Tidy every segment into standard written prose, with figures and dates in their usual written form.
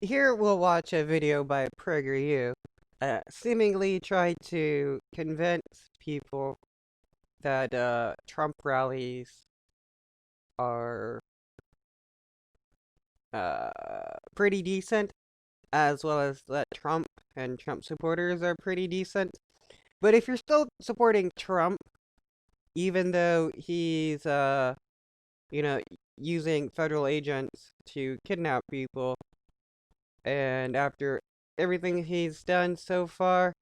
Here we'll watch a video by Prageru, seemingly try to convince people that Trump rallies are pretty decent, as well as that Trump and Trump supporters are pretty decent. But if you're still supporting Trump, even though he's you know, using federal agents to kidnap people, and after everything he's done so far,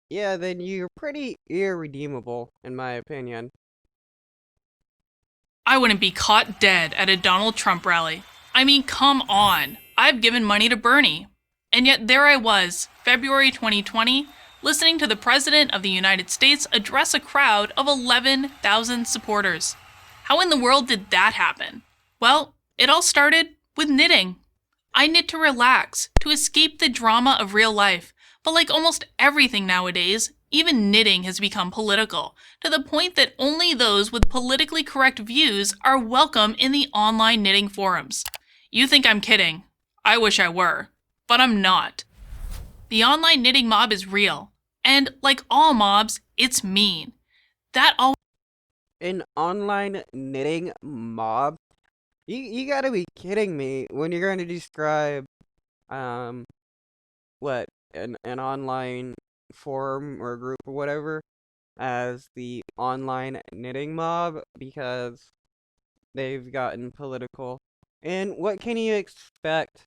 yeah, then you're pretty irredeemable, in my opinion. I wouldn't be caught dead at a Donald Trump rally. I mean, come on. I've given money to Bernie. And yet there I was, February 2020, listening to the President of the United States address a crowd of 11,000 supporters. How in the world did that happen? Well, it all started with knitting. I knit to relax, to escape the drama of real life. But like almost everything nowadays, even knitting has become political, to the point that only those with politically correct views are welcome in the online knitting forums. You think I'm kidding. I wish I were. But I'm not. The online knitting mob is real. And like all mobs, it's mean. That all An online knitting mob? You gotta be kidding me when you're going to describe, um, what, an online forum or group or whatever as the online knitting mob because they've gotten political. And what can you expect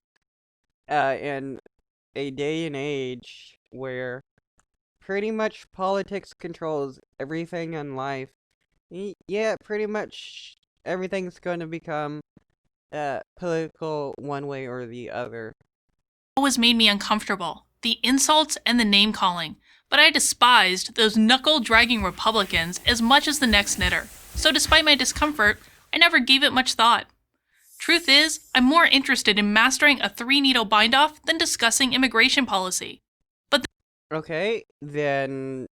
in a day and age where pretty much politics controls everything in life? Yeah, pretty much everything's going to become political one way or the other. always made me uncomfortable. The insults and the name calling. But I despised those knuckle dragging Republicans as much as the next knitter. So despite my discomfort, I never gave it much thought. Truth is, I'm more interested in mastering a 3-needle bind-off than discussing immigration policy. But Okay, then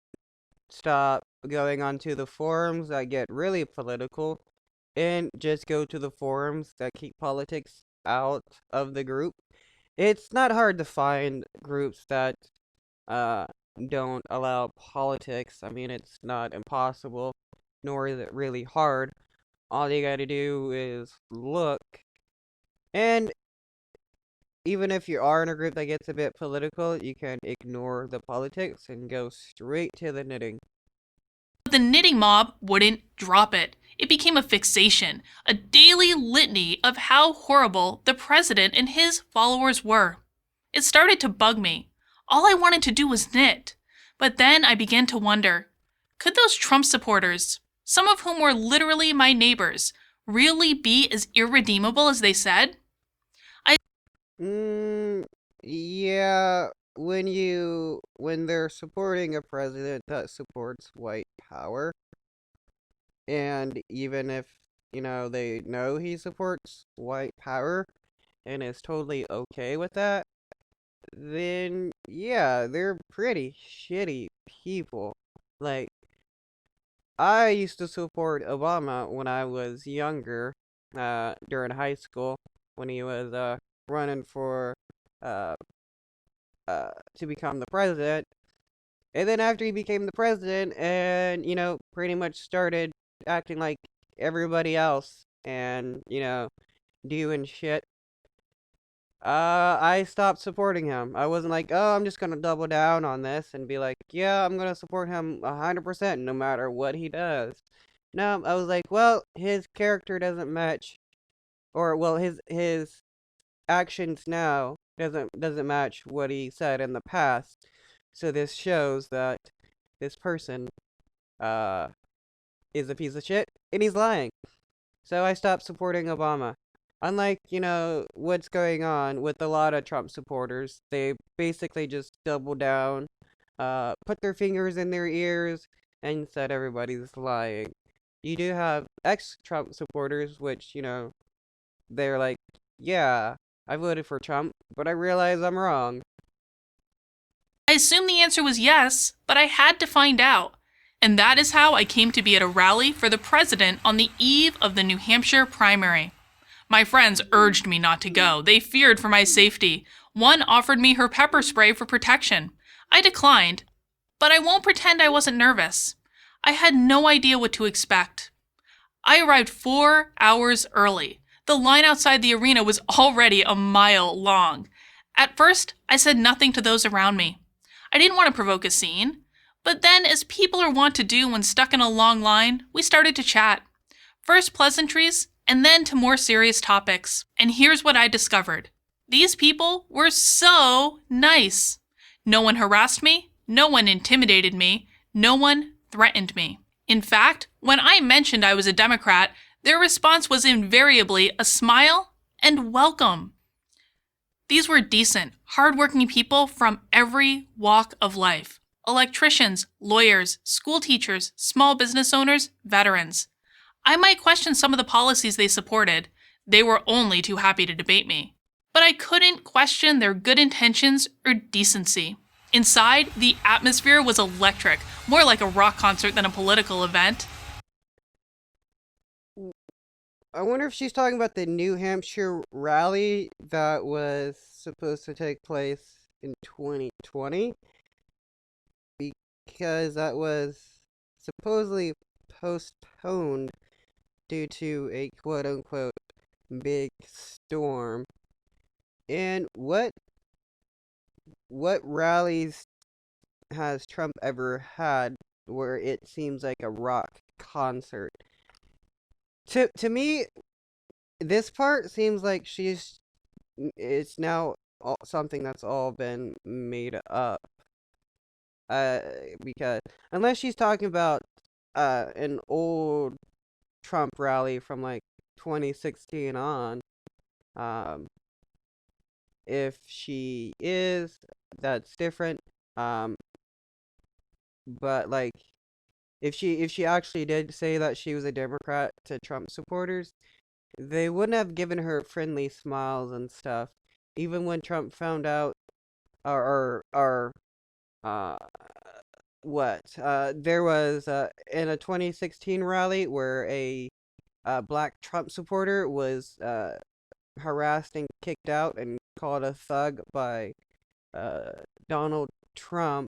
stop going onto the forums that get really political and just go to the forums that keep politics out of the group. It's not hard to find groups that uh don't allow politics. I mean, it's not impossible, nor is it really hard. All you gotta do is look. And even if you are in a group that gets a bit political, you can ignore the politics and go straight to the knitting. the knitting mob wouldn't drop it. It became a fixation, a daily litany of how horrible the president and his followers were. It started to bug me. All I wanted to do was knit. But then I began to wonder, could those Trump supporters, some of whom were literally my neighbors, really be as irredeemable as they said? I Yeah, when they're supporting a president that supports white power, and even if, they know he supports white power and is totally okay with that, then yeah, they're pretty shitty people. Like, I used to support Obama when I was younger, during high school, when he was, running for, uh, to become the president. And then after he became the president and, pretty much started acting like everybody else and, doing shit, I stopped supporting him. I wasn't like, oh, I'm just gonna double down on this and be like, yeah, I'm gonna support him 100% no matter what he does. No, I was like, well, his character doesn't match, or well, his actions now doesn't match what he said in the past. So this shows that this person uh is a piece of shit and he's lying. So I stopped supporting Obama. Unlike, what's going on with a lot of Trump supporters, they basically just double down, put their fingers in their ears, and said everybody's lying. You do have ex-Trump supporters, which, they're like, yeah, I voted for Trump, but I realize I'm wrong. assumed the answer was yes, but I had to find out. And that is how I came to be at a rally for the president on the eve of the New Hampshire primary. My friends urged me not to go. They feared for my safety. One offered me her pepper spray for protection. I declined, but I won't pretend I wasn't nervous. I had no idea what to expect. I arrived 4 hours early. The line outside the arena was already a mile long. At first, I said nothing to those around me. I didn't want to provoke a scene. But then, as people are wont to do when stuck in a long line, we started to chat. First pleasantries, and then to more serious topics. And here's what I discovered. These people were so nice. No one harassed me, no one intimidated me, no one threatened me. In fact, when I mentioned I was a Democrat, their response was invariably a smile and welcome. These were decent, hardworking people from every walk of life. Electricians, lawyers, school teachers, small business owners, veterans. I might question some of the policies they supported. They were only too happy to debate me. But I couldn't question their good intentions or decency. Inside, the atmosphere was electric, more like a rock concert than a political event. I wonder if she's talking about the New Hampshire rally that was supposed to take place in 2020, because that was supposedly postponed due to a quote-unquote big storm. And what rallies has Trump ever had where it seems like a rock concert? To me, this part seems like it's now something that's all been made up. Because unless she's talking about an old Trump rally from like 2016 on, um, if she is, that's different. But like, if she actually did say that she was a Democrat to Trump supporters, they wouldn't have given her friendly smiles and stuff. Even when Trump found out, or uh, there was in a 2016 rally where a black Trump supporter was harassed and kicked out and called a thug by Donald Trump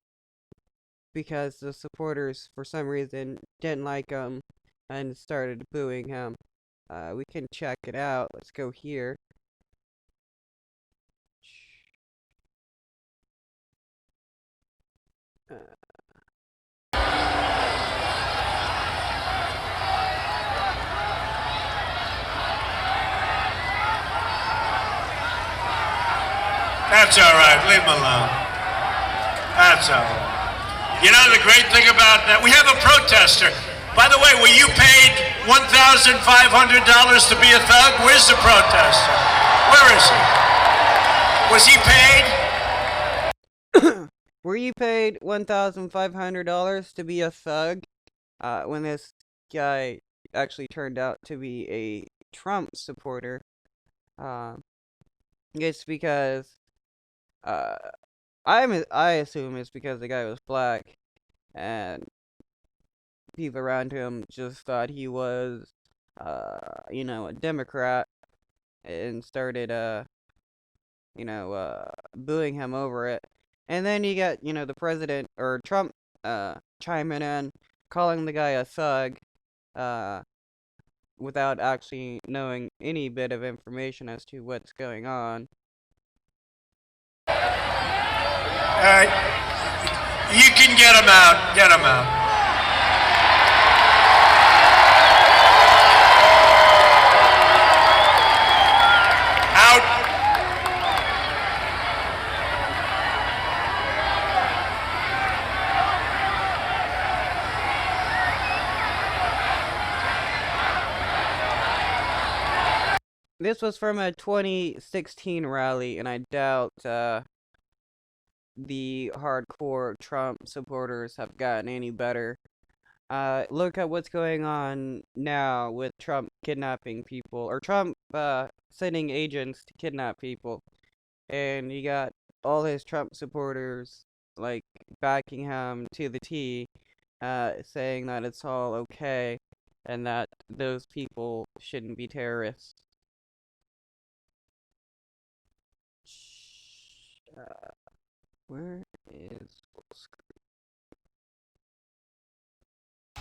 because the supporters, for some reason, didn't like him and started booing him. We can check it out. Let's go here. Uh, That's all right. Leave him alone. That's all right. You know the great thing about that? We have a protester. By the way, were you paid $1,500 to be a thug? Where's the protester? Where is he? Was he paid? Were you paid $1,500 to be a thug? When this guy actually turned out to be a Trump supporter. It's because I assume it's because the guy was black, and people around him just thought he was, a Democrat, and started, booing him over it. And then you got, the president, or Trump, chiming in, calling the guy a thug, without actually knowing any bit of information as to what's going on. You can get him out. Get him out. Out. This was from a 2016 rally, and I doubt, the hardcore Trump supporters have gotten any better. Look at what's going on now with Trump kidnapping people, or Trump, sending agents to kidnap people. And you got all his Trump supporters, like, backing him to the T, saying that it's all okay, and that those people shouldn't be terrorists. Where is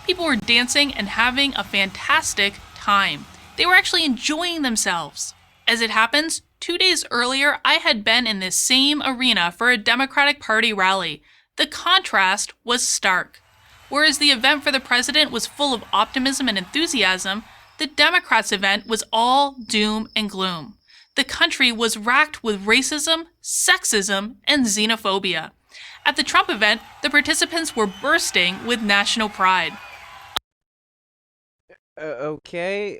People were dancing and having a fantastic time. They were actually enjoying themselves. As it happens, 2 days earlier, I had been in this same arena for a Democratic Party rally. The contrast was stark. Whereas the event for the president was full of optimism and enthusiasm, the Democrats' event was all doom and gloom. The country was racked with racism, sexism, and xenophobia. At the Trump event, the participants were bursting with national pride. okay.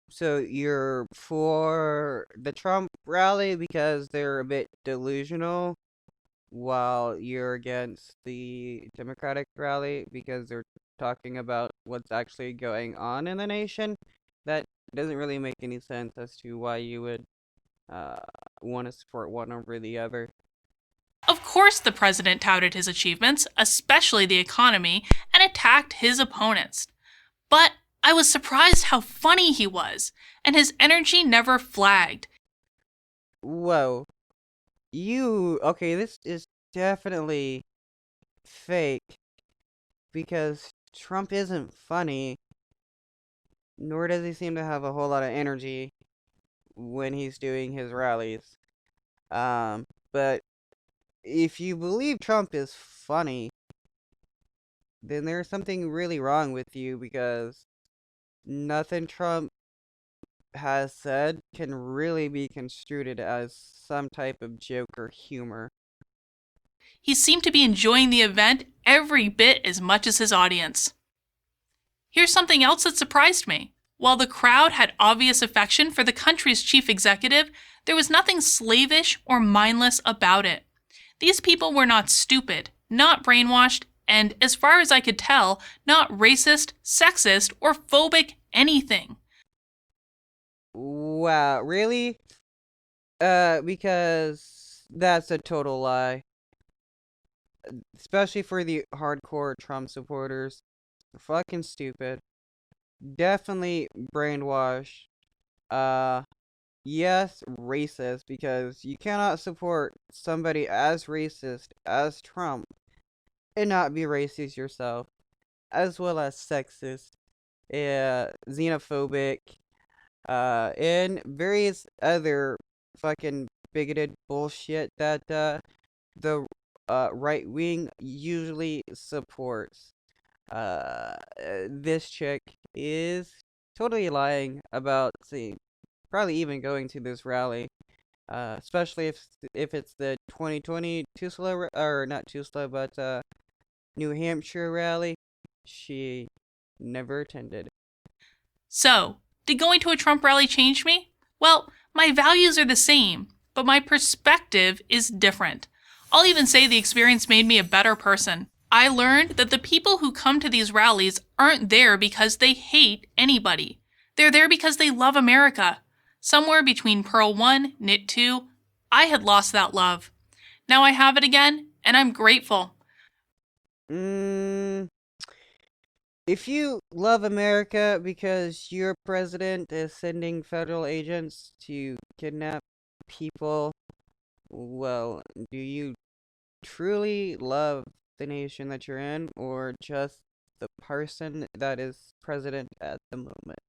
So you're for the Trump rally because they're a bit delusional, while you're against the Democratic rally because they're talking about what's actually going on in the nation. That doesn't really make any sense as to why you would uh want to support one over the other. Of course, the president touted his achievements, especially the economy, and attacked his opponents. But I was surprised how funny he was, and his energy never flagged. Whoa. Okay, this is definitely fake because Trump isn't funny, nor does he seem to have a whole lot of energy when he's doing his rallies. But if you believe Trump is funny, then there's something really wrong with you because nothing Trump has said can really be construed as some type of joke or humor. He seemed to be enjoying the event every bit as much as his audience. Here's something else that surprised me. While the crowd had obvious affection for the country's chief executive, there was nothing slavish or mindless about it. These people were not stupid, not brainwashed, and, as far as I could tell, not racist, sexist, or phobic anything. Wow, really? Because that's a total lie. Especially for the hardcore Trump supporters. They're fucking stupid. Definitely brainwashed. Uh, yes, racist, because you cannot support somebody as racist as Trump and not be racist yourself, as well as sexist, xenophobic, and various other fucking bigoted bullshit that the right wing usually supports. This chick is totally lying about probably even going to this rally. Especially if it's the 2020 Tusla or not Tusla, but New Hampshire rally. She never attended. So, did going to a Trump rally change me? Well, my values are the same, but my perspective is different. I'll even say the experience made me a better person. I learned that the people who come to these rallies aren't there because they hate anybody. They're there because they love America. Somewhere between Pearl 1, Knit 2, I had lost that love. Now I have it again, and I'm grateful. Mm, if you love America because your president is sending federal agents to kidnap people, well, do you truly love the nation that you're in, or just the person that is president at the moment?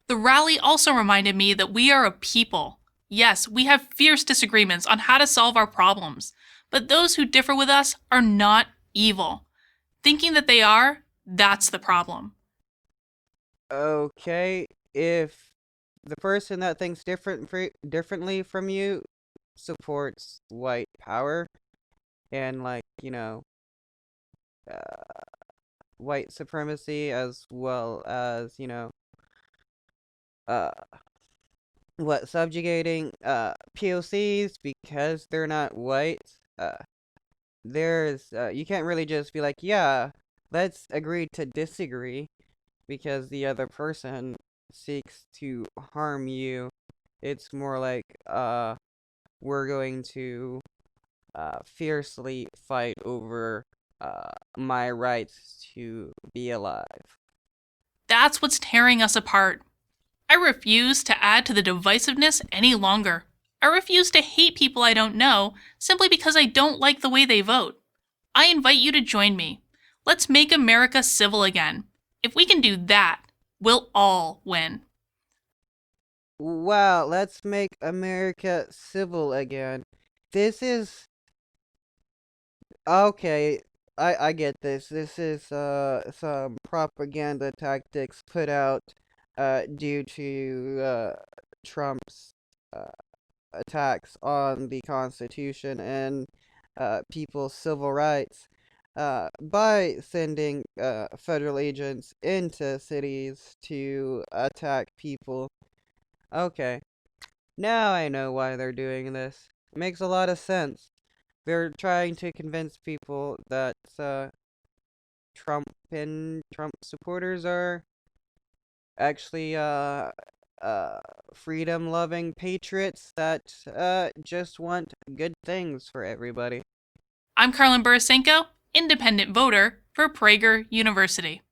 The rally also reminded me that we are a people. Yes, we have fierce disagreements on how to solve our problems, but those who differ with us are not evil. Thinking that they are, that's the problem. Okay, if the person that thinks differently from you supports white power and uh, white supremacy, as well as uh subjugating POCs because they're not white. There's you can't really just be like, yeah, let's agree to disagree because the other person seeks to harm you. It's more like we're going to fiercely fight over my rights to be alive. That's what's tearing us apart. I refuse to add to the divisiveness any longer. I refuse to hate people I don't know simply because I don't like the way they vote. I invite you to join me. Let's make America civil again. If we can do that, we'll all win. Wow, let's make America civil again. This is okay. I get this. This is some propaganda tactics put out due to Trump's uh attacks on the Constitution and people's civil rights by sending federal agents into cities to attack people. Okay, now I know why they're doing this. It makes a lot of sense. They're trying to convince people that Trump and Trump supporters are actually freedom loving patriots that just want good things for everybody. I'm Carlin Burisenko, independent voter for Prager University.